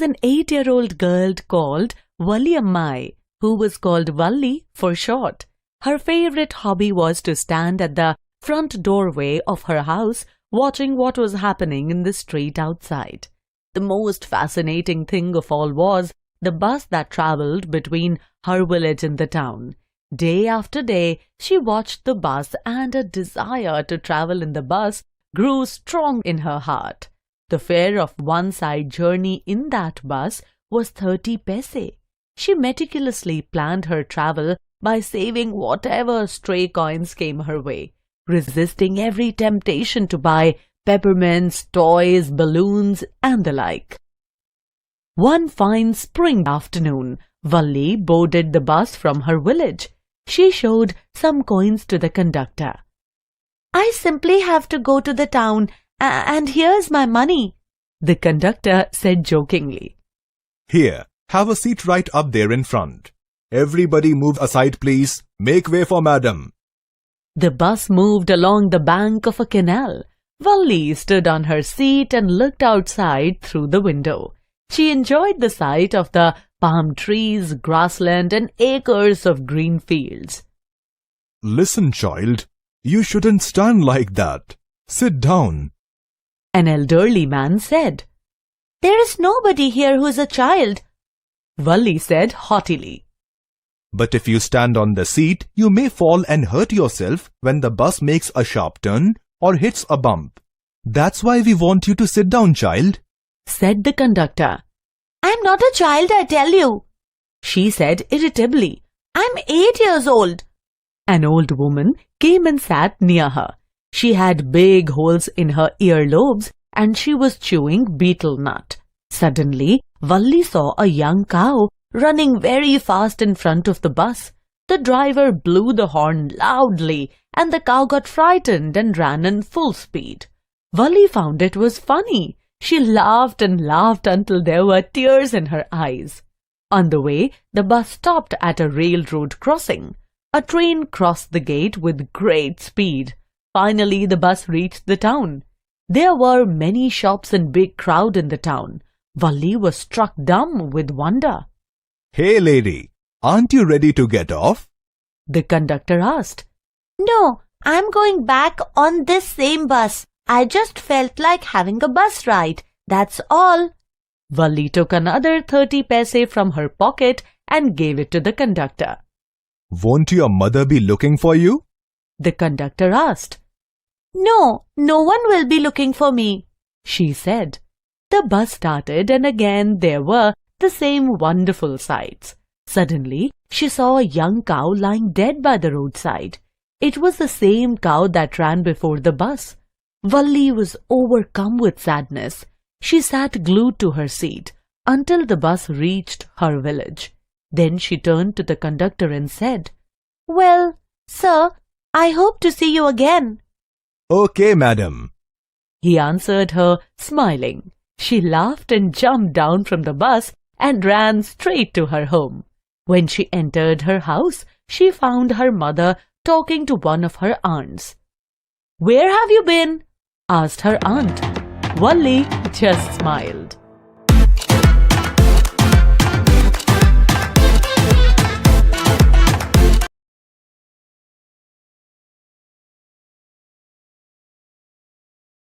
an 8-year-old girl called Valliammai, who was called Valli for short. Her favorite hobby was to stand at the front doorway of her house watching what was happening in the street outside. The most fascinating thing of all was the bus that travelled between her village and the town. Day after day, she watched the bus, and a desire to travel in the bus grew strong in her heart. The fare of one-side journey in that bus was 30 paise. She meticulously planned her travel by saving whatever stray coins came her way, resisting every temptation to buy peppermints, toys, balloons, and the like. One fine spring afternoon, Valli boarded the bus from her village. She showed some coins to the conductor. "I simply have to go to the town, and here's my money," the conductor said jokingly. "Here, have a seat right up there in front. Everybody move aside, please. Make way for madam." The bus moved along the bank of a canal. Valli stood on her seat and looked outside through the window. She enjoyed the sight of the palm trees, grassland, and acres of green fields. "Listen, child, you shouldn't stand like that. Sit down," an elderly man said. "There is nobody here who is a child," Valli said haughtily. "But if you stand on the seat, you may fall and hurt yourself when the bus makes a sharp turn or hits a bump. That's why we want you to sit down, child," said the conductor. "I'm not a child, I tell you," she said irritably. "I'm 8 years old." An old woman came and sat near her. She had big holes in her earlobes and she was chewing betel nut. Suddenly, Valli saw a young cow running very fast in front of the bus. The driver blew the horn loudly and the cow got frightened and ran in full speed. Valli found it was funny. She laughed and laughed until there were tears in her eyes. On the way, the bus stopped at a railroad crossing. A train crossed the gate with great speed. Finally, the bus reached the town. There were many shops and big crowd in the town. Valli was struck dumb with wonder. "Hey lady, aren't you ready to get off?" the conductor asked. "No, I'm going back on this same bus. I just felt like having a bus ride, that's all." Valli took another 30 paise from her pocket and gave it to the conductor. "Won't your mother be looking for you?" the conductor asked. "No, no one will be looking for me," she said. The bus started and again there were the same wonderful sights. Suddenly, she saw a young cow lying dead by the roadside. It was the same cow that ran before the bus. Valli was overcome with sadness. She sat glued to her seat until the bus reached her village. Then she turned to the conductor and said, "Well, sir, I hope to see you again." "Okay, madam," he answered her, smiling. She laughed and jumped down from the bus and ran straight to her home. When she entered her house, she found her mother talking to one of her aunts. "Where have you been?" asked her aunt. Valli just smiled.